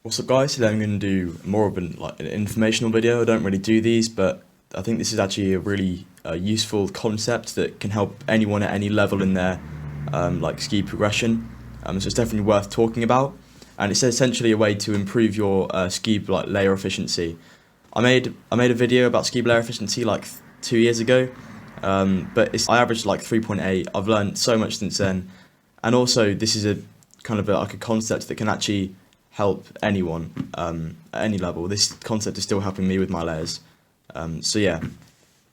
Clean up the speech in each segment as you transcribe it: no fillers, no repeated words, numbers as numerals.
What's up guys, today I'm going to do more of an informational video. I don't really do these, but I think this is actually a really useful concept that can help anyone at any level in their Skewb progression. So it's definitely worth talking about, and it's essentially a way to improve your Skewb layer efficiency. I made a video about Skewb layer efficiency 2 years ago, but I averaged 3.8. I've learned so much since then, and also this is a kind of a concept that can actually help anyone at any level. This concept is still helping me with my layers. So yeah,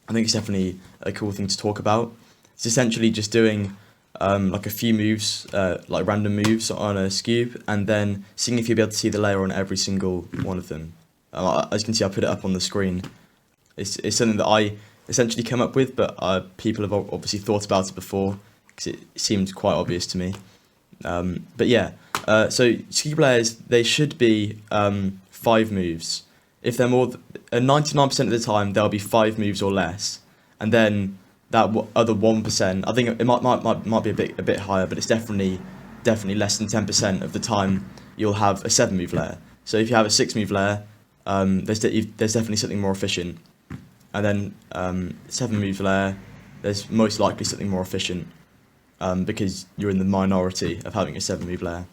I think it's definitely a cool thing to talk about. It's essentially just doing a few moves, random moves on a Skewb, and then seeing if you'll be able to see the layer on every single one of them. As you can see, I put it up on the screen. It's something that I essentially came up with, but people have obviously thought about it before, because it seemed quite obvious to me. But yeah, so Skewb layers, they should be 5 moves. If they're more, 99% of the time they'll be 5 moves or less, and then that other 1%, I think it might be a bit higher, but it's definitely less than 10% of the time you'll have a 7 move layer. So if you have a 6 move layer, there's definitely something more efficient, and then 7 move layer, there's most likely something more efficient. Because you're in the minority of having a 7 move layer.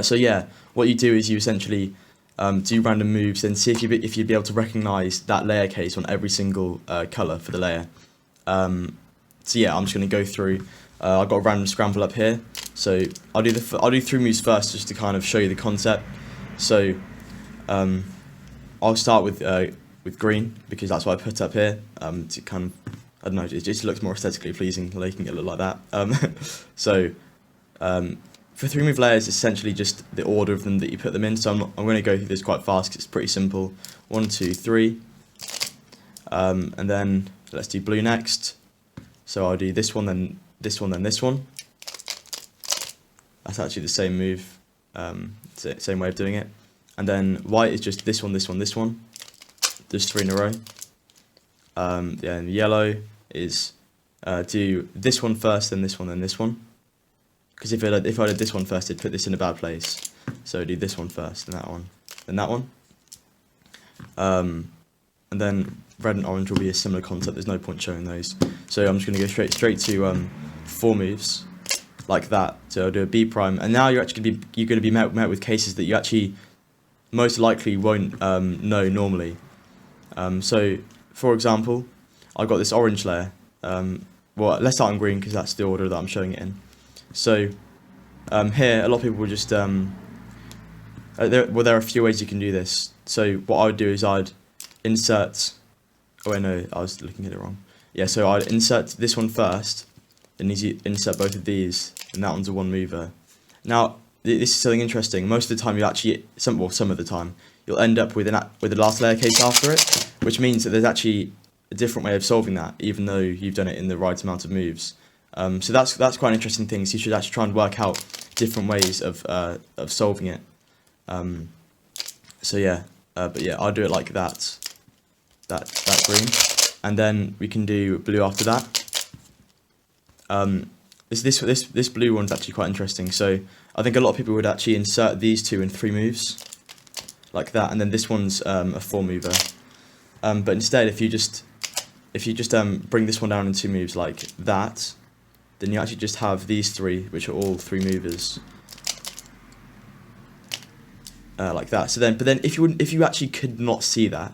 So yeah, what you do is you essentially do random moves and see if you'd be able to recognise that layer case on every single colour for the layer. So yeah, I'm just going to go through. I've got a random scramble up here, so I'll do 3 moves first just to kind of show you the concept. So I'll start with green, because that's what I put up here to kind of, I don't know, it just looks more aesthetically pleasing, making it look like that. So for 3 move layers, it's essentially just the order of them that you put them in. So I'm going to go through this quite fast because it's pretty simple. 1, 2, 3, and then let's do blue next. So I'll do this one, then this one, then this one. That's actually the same move, same way of doing it. And then white is just this one, this one, this one. There's 3 in a row. Yeah, and yellow is do this one first, then this one, then this one. Because if I did this one first, it'd put this in a bad place. So do this one first, then that one, then that one. And then red and orange will be a similar concept. There's no point showing those. So I'm just going to go straight to 4 moves like that. So I'll do a B prime, and now you're going to be met with cases that you actually most likely won't know normally. So for example, I've got this orange layer. Well, let's start on green because that's the order that I'm showing it in. So here, a lot of people will just there are a few ways you can do this. So what I would do is I'd insert. Oh wait, no, I was looking at it wrong. Yeah, so I'd insert this one first, then you insert both of these, and that one's a 1 mover. Now this is something interesting. Most of the time, you actually some of the time you'll end up with the last layer case after it, which means that there's actually a different way of solving that, even though you've done it in the right amount of moves. So that's quite an interesting thing. So you should actually try and work out different ways of solving it. So yeah, but yeah, I'll do it like that green, and then we can do blue after that. This blue one's actually quite interesting. So I think a lot of people would actually insert these 2 in 3 moves, like that, and then this one's a 4 mover. But instead, if you just bring this one down in 2 moves like that, then you actually just have these 3, which are all 3 movers, like that. So then, but then if you actually could not see that,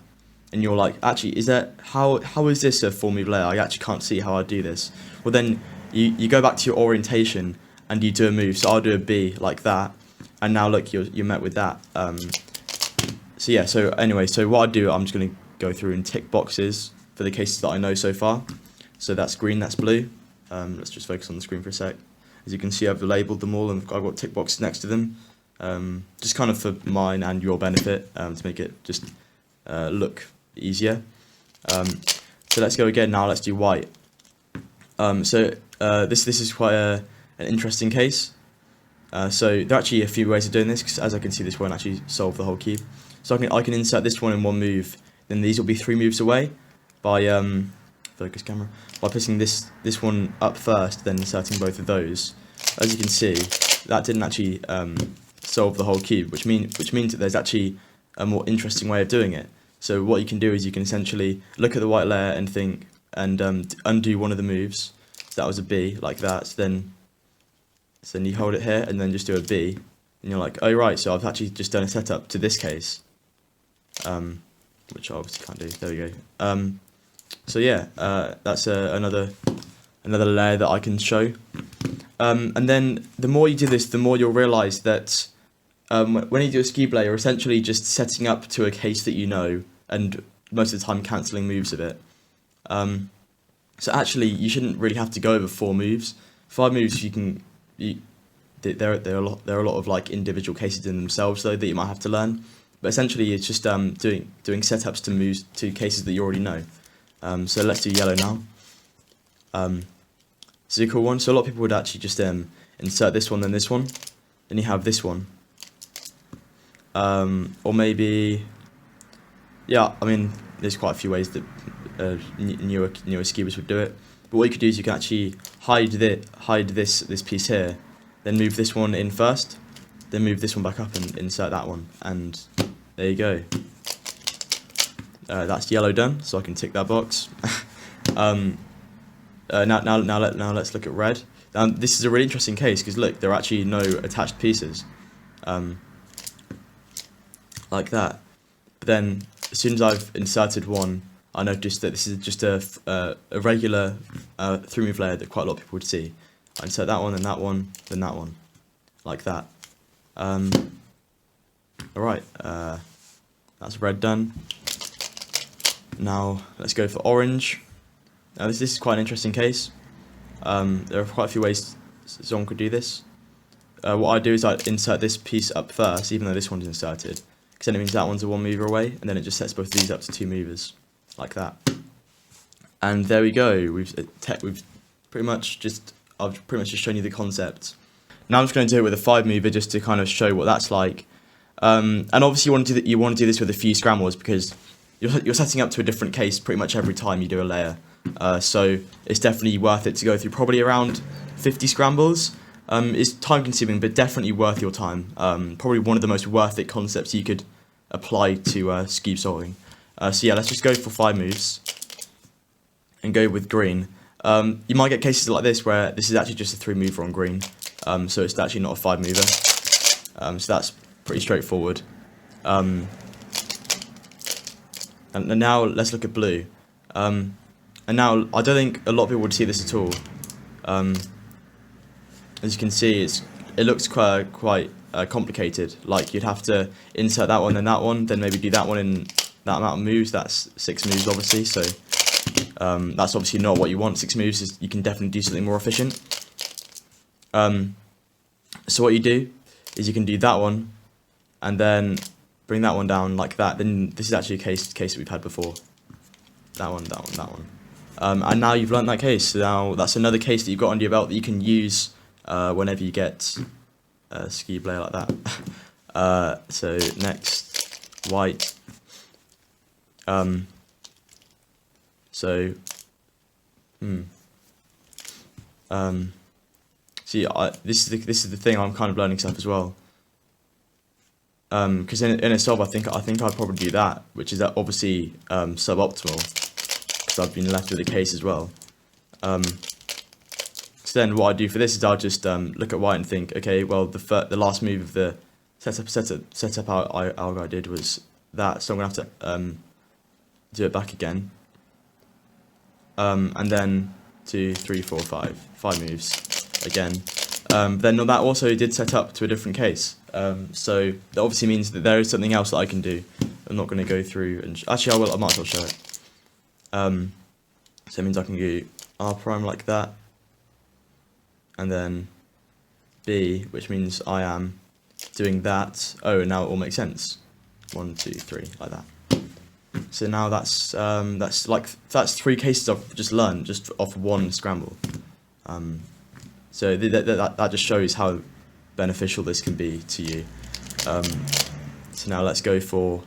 and you're like, actually, how is this a 4 move layer? I actually can't see how I do this. Well, then you go back to your orientation and you do a move. So I'll do a B like that, and now look, you're met with that. So yeah. So anyway, so what I do, I'm just going to go through and tick boxes for the cases that I know so far. So that's green, that's blue. Let's just focus on the screen for a sec. As you can see, I've labelled them all and I've got tick boxes next to them, just kind of for mine and your benefit, to make it just look easier. So let's go again now. Let's do white. So this is quite an interesting case. So there are actually a few ways of doing this, because as I can see, this won't actually solve the whole cube. So I can insert this one in 1 move. Then these will be 3 moves away by focus camera, by putting this one up first, then inserting both of those. As you can see, that didn't actually solve the whole cube, which means that there's actually a more interesting way of doing it. So what you can do is you can essentially look at the white layer and think and undo one of the moves. So that was a B, like that. So then you hold it here and then just do a B, and you're like, oh right, so I've actually just done a setup to this case, which I obviously can't do. There we go. So yeah, that's another layer that I can show. And then the more you do this, the more you'll realise that when you do a Skewb layer, you're essentially just setting up to a case that you know, and most of the time cancelling moves of it. So actually, you shouldn't really have to go over 4 moves. 5 moves there are a lot of like individual cases in themselves though that you might have to learn. But essentially, it's just doing setups to moves to cases that you already know. So let's do yellow now. This is a cool one. So a lot of people would actually just insert this one, then this one, then you have this one. Or maybe, yeah, I mean, there's quite a few ways that newer Skewbers would do it. But what you could do is you can actually hide this piece here, then move this one in first, then move this one back up and insert that one, and there you go. That's yellow done, so I can tick that box. Now let's look at red. Now this is a really interesting case because look, there are actually no attached pieces, like that. But then as soon as I've inserted one, I noticed that this is just a regular 3-move layer that quite a lot of people would see. I insert that one, then that one, then that one, like that. Alright, that's red done. Now let's go for orange. Now this is quite an interesting case. There are quite a few ways someone could do this. What I do is I insert this piece up first, even though this one's inserted, because then it means that one's a 1-mover away, and then it just sets both of these up to 2 movers, like that. And there we go. I've pretty much just shown you the concept. Now I'm just going to do it with a 5-mover just to kind of show what that's like. And obviously you want to do this with a few scrambles because you're setting up to a different case pretty much every time you do a layer. So it's definitely worth it to go through probably around 50 scrambles. It's time consuming, but definitely worth your time. Probably one of the most worth it concepts you could apply to Skewb solving. So yeah, let's just go for 5 moves and go with green. You might get cases like this where this is actually just a 3-mover on green, so it's actually not a 5-mover. So that's pretty straightforward. And now let's look at blue. And now I don't think a lot of people would see this at all. As you can see, it looks quite complicated. Like you'd have to insert that one, then maybe do that one in that amount of moves. That's 6 moves, obviously. So that's obviously not what you want. 6 moves is you can definitely do something more efficient. So what you do is you can do that one, and then bring that one down like that. Then this is actually a case that we've had before. That one, that one, that one. And now you've learnt that case. So now that's another case that you've got under your belt that you can use whenever you get a Skewb layer like that. So next, white. See, this is the thing. I'm kind of learning stuff as well. Because in a solve, I think I'd probably do that, which is obviously suboptimal, because I've been left with a case as well. So then what I do for this is I'll just look at white and think, okay, well the last move of the setup algo I did was that, so I'm gonna have to do it back again, and then 2, 3, 4, 5 moves again. Then that also did set up to a different case. So that obviously means that there is something else that I can do. I'm not going to go through and actually I might as well show it. So it means I can do R prime like that, and then B, which means I am doing that. Oh, now it all makes sense. 1, 2, 3, like that. So now that's 3 cases I've just learned just off one scramble. So that just shows how beneficial this can be to you. So now let's go for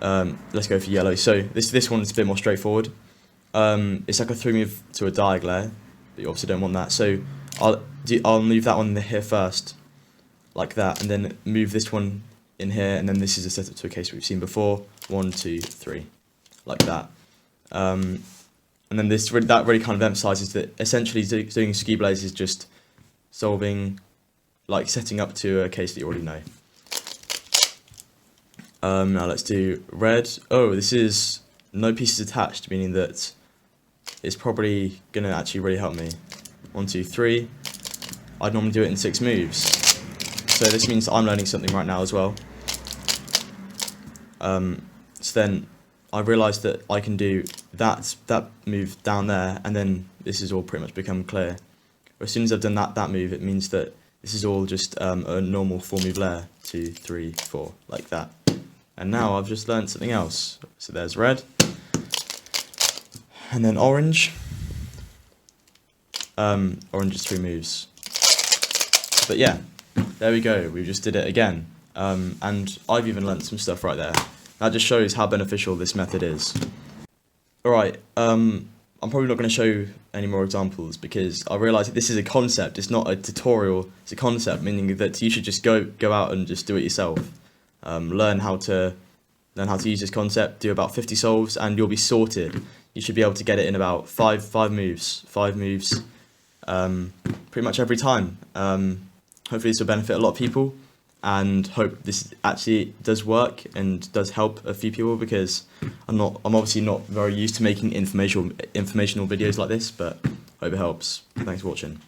yellow. So this one's a bit more straightforward. It's like a 3-move to a diag layer, but you obviously don't want that. So I'll move that one here first, like that, and then move this one in here, and then this is a setup to a case we've seen before. 1, 2, 3, like that. And then that really kind of emphasizes that essentially doing Skewb layers is just solving, like setting up to a case that you already know. Now let's do red. Oh, this is no pieces attached, meaning that it's probably going to actually really help me. 1, 2, 3. I'd normally do it in 6 moves. So this means I'm learning something right now as well. So then I realised that I can do that move down there, and then this has all pretty much become clear. As soon as I've done that move, it means that this is all just a normal 4-move layer. 2, 3, 4, like that. And now I've just learned something else. So there's red, and then orange. Orange is 3 moves. But yeah, there we go. We just did it again. And I've even learnt some stuff right there. That just shows how beneficial this method is. Alright, I'm probably not going to show any more examples because I realise that this is a concept, it's not a tutorial, it's a concept, meaning that you should just go out and just do it yourself. Learn how to use this concept, do about 50 solves, and you'll be sorted. You should be able to get it in about five moves, pretty much every time. Hopefully this will benefit a lot of people, and hope this actually does work and does help a few people, because I'm obviously not very used to making informational videos like this, but hope it helps. Thanks for watching.